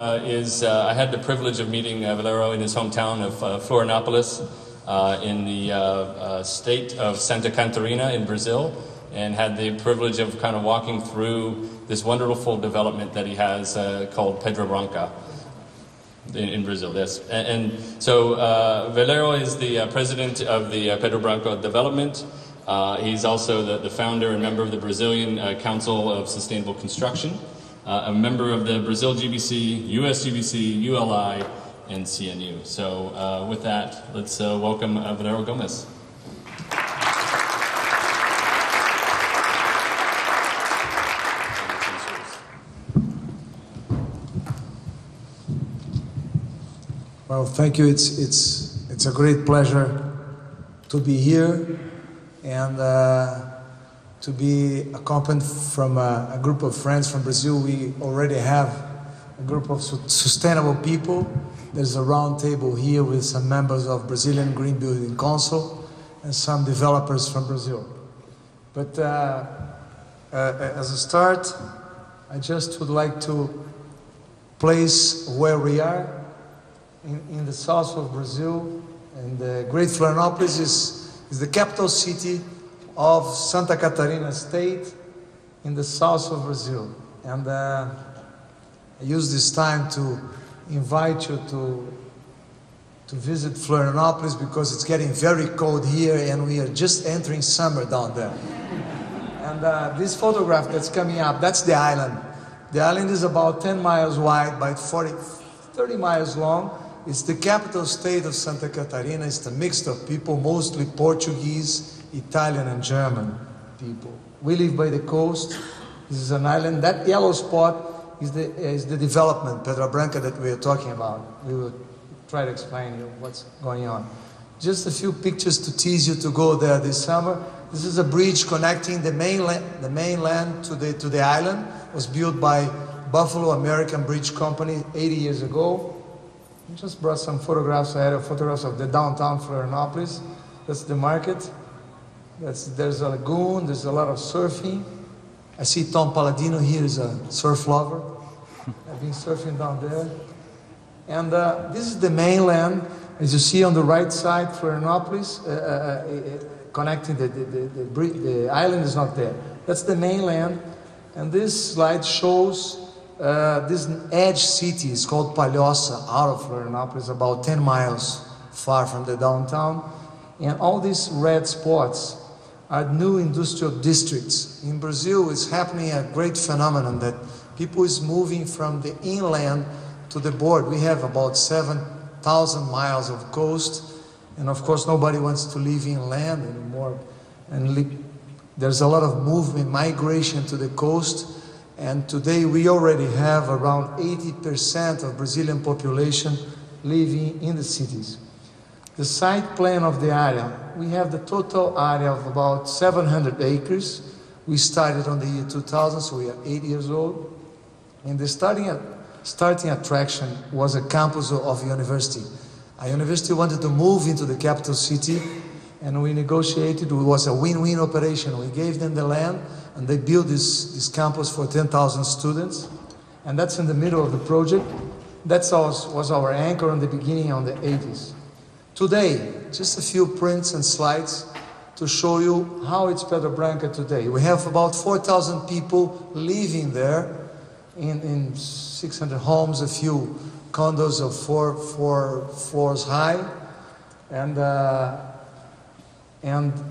I had the privilege of meeting Valério in his hometown of Florianópolis in the state of Santa Catarina in Brazil, and had the privilege of kind of walking through this wonderful development that he has called Pedra Branca in Brazil. Yes, and so Valério is the president of the Pedra Branca development. He's also the founder and member of the Brazilian Council of Sustainable Construction. A member of the Brazil GBC, US GBC, ULI, and CNU. So with that, let's welcome Valério Gomes. Well, thank you. It's a great pleasure to be here and to be accompanied from a group of friends from Brazil. We already have a group of sustainable people. There's a round table here with some members of Brazilian Greenbuild Council and some developers from Brazil. But as a start, I just would like to place where we are in the south of Brazil, and the Great Florianópolis is the capital city of Santa Catarina state in the south of Brazil. And I use this time to invite you to visit Florianópolis, because it's getting very cold here and we are just entering summer down there. And this photograph that's coming up, that's the island. The island is about 10 miles wide by 30 miles long. It's the capital state of Santa Catarina. It's a mix of people, mostly Portuguese, Italian and German people. We live by the coast. This is an island. That yellow spot is the development, Pedra Branca, that we are talking about. We will try to explain you what's going on. Just a few pictures to tease you to go there this summer. This is a bridge connecting the mainland to the island. It was built by Buffalo American Bridge Company 80 years ago. I just brought some photographs. I had photographs of the downtown Florianópolis. That's the market. There's a lagoon, there's a lot of surfing. I see Tom Palladino here is a surf lover. I've been surfing down there. And this is the mainland. As you see on the right side, Florianópolis, connecting the island is not there. That's the mainland. And this slide shows this edge city is called Palhoça, out of Florianópolis, about 10 miles far from the downtown. And all these red spots are new industrial districts. In Brazil, it's happening a great phenomenon that people is moving from the inland to the border. We have about 7,000 miles of coast, and of course nobody wants to live inland anymore. And there's a lot of movement, migration to the coast, and today we already have around 80% of Brazilian population living in the cities. The site plan of the area, we have the total area of about 700 acres. We started on the year 2000, so we are 8 years old. And the starting attraction was a campus of a university. A university wanted to move into the capital city, and we negotiated. It was a win-win operation. We gave them the land, and they built this campus for 10,000 students. And that's in the middle of the project. That was our anchor in the beginning, on the 80s. Today, just a few prints and slides to show you how it's Pedra Branca today. We have about 4,000 people living there in 600 homes, a few condos of four floors high, and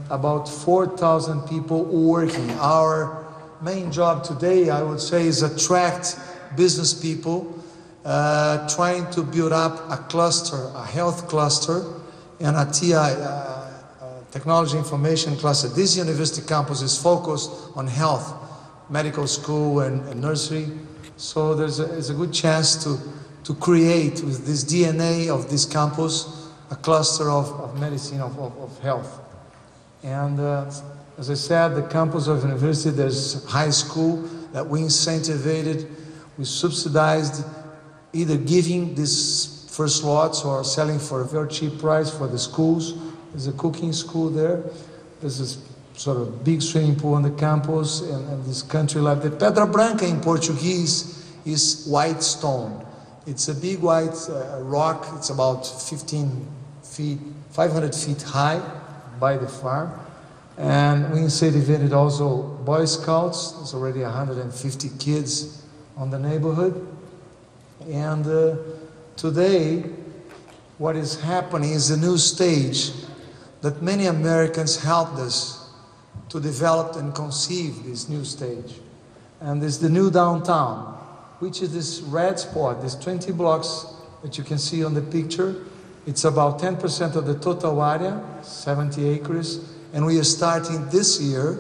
about 4,000 people working. Our main job today, I would say, is attract business people, trying to build up a cluster, a health cluster, and a TI, technology information cluster. This university campus is focused on health, medical school and nursery. So there's a good chance to create, with this DNA of this campus, a cluster of medicine, of health. And as I said, the campus of university, there's high school that we incentivized, we subsidized, either giving these first lots or selling for a very cheap price for the schools. There's a cooking school there. There's this sort of big swimming pool on the campus, and this country life. The Pedra Branca in Portuguese is white stone. It's a big white rock. It's about 15 feet, 500 feet high by the farm. And we initiated also Boy Scouts. There's already 150 kids on the neighborhood. And today, what is happening is a new stage that many Americans helped us to develop and conceive this new stage. And it's the new downtown, which is this red spot, this 20 blocks that you can see on the picture. It's about 10% of the total area, 70 acres. And we are starting this year.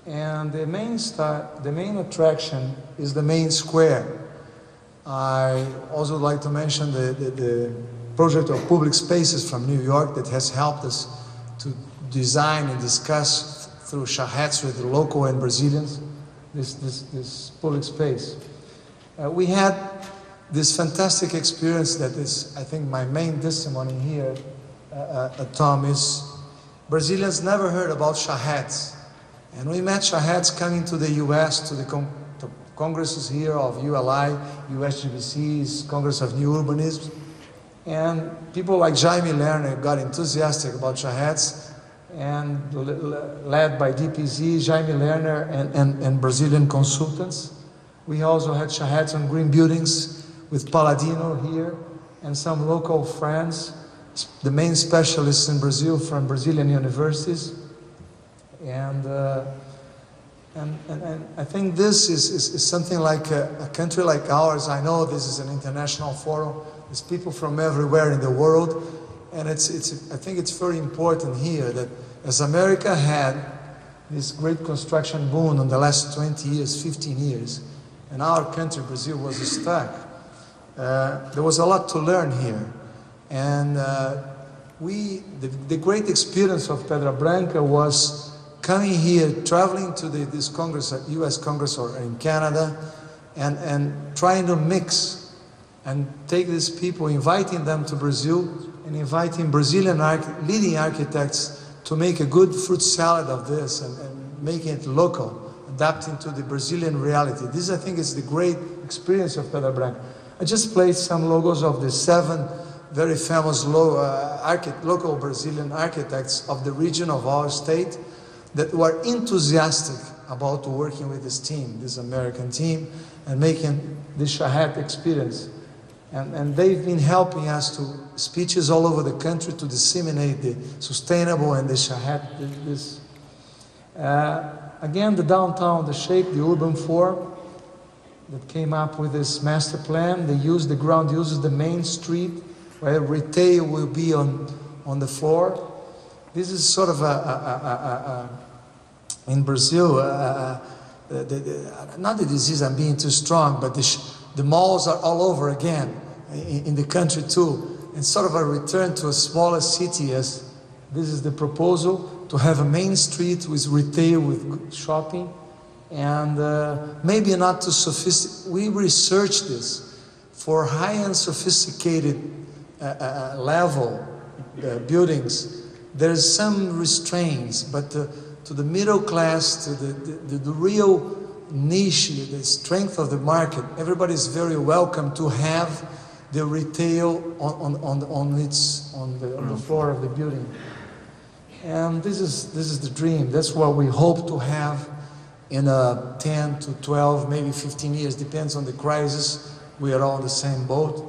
And the main attraction is the main square. I also like to mention the project of public spaces from New York that has helped us to design and discuss through charrettes with the local and Brazilians this public space. We had this fantastic experience that is, I think, my main testimony here at Tom is Brazilians never heard about charrettes. And we met charrettes coming to the US, to the congresses here of ULI, USGBC's, Congress of New Urbanism. And people like Jaime Lerner got enthusiastic about charrettes, and led by DPZ, Jaime Lerner, and Brazilian consultants. We also had charrettes on green buildings with Paladino here, and some local friends, the main specialists in Brazil from Brazilian universities. And I think this is something like a country like ours. I know this is an international forum. There's people from everywhere in the world. And I think it's very important here that as America had this great construction boom in the last 20 years, 15 years, and our country, Brazil, was stuck, there was a lot to learn here. And the great experience of Pedra Branca was coming here, traveling to this Congress, US Congress or in Canada, and trying to mix and take these people, inviting them to Brazil, and inviting Brazilian leading architects to make a good fruit salad of this and making it local, adapting to the Brazilian reality. This, I think, is the great experience of Pedra Branca. I just placed some logos of the 7 very famous local Brazilian architects of the region of our state that were enthusiastic about working with this team, this American team, and making this charrette experience. And they've been helping us to speeches all over the country to disseminate the sustainable and the charrette. Again, the downtown, the shape, the urban form that came up with this master plan. They use the ground, uses the main street where retail will be on the floor. This is sort of in Brazil, not the disease, I'm being too strong, but the malls are all over again in the country too. And sort of a return to a smaller city, as this is the proposal, to have a main street with retail, with shopping, and maybe not too sophisticated. We researched this for high-end sophisticated level buildings. There's some restraints, but to the middle class, to the real niche, the strength of the market, everybody is very welcome to have the retail on the floor of the building. And this is the dream. That's what we hope to have in 10 to 12, maybe 15 years, depends on the crisis. We are all in the same boat.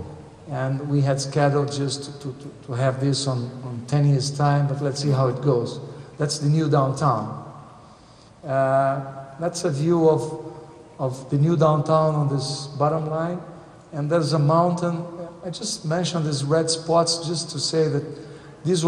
And we had scheduled just to have this on 10 years' time, but let's see how it goes. That's the new downtown. That's a view of the new downtown on this bottom line. And there's a mountain. I just mentioned these red spots just to say that these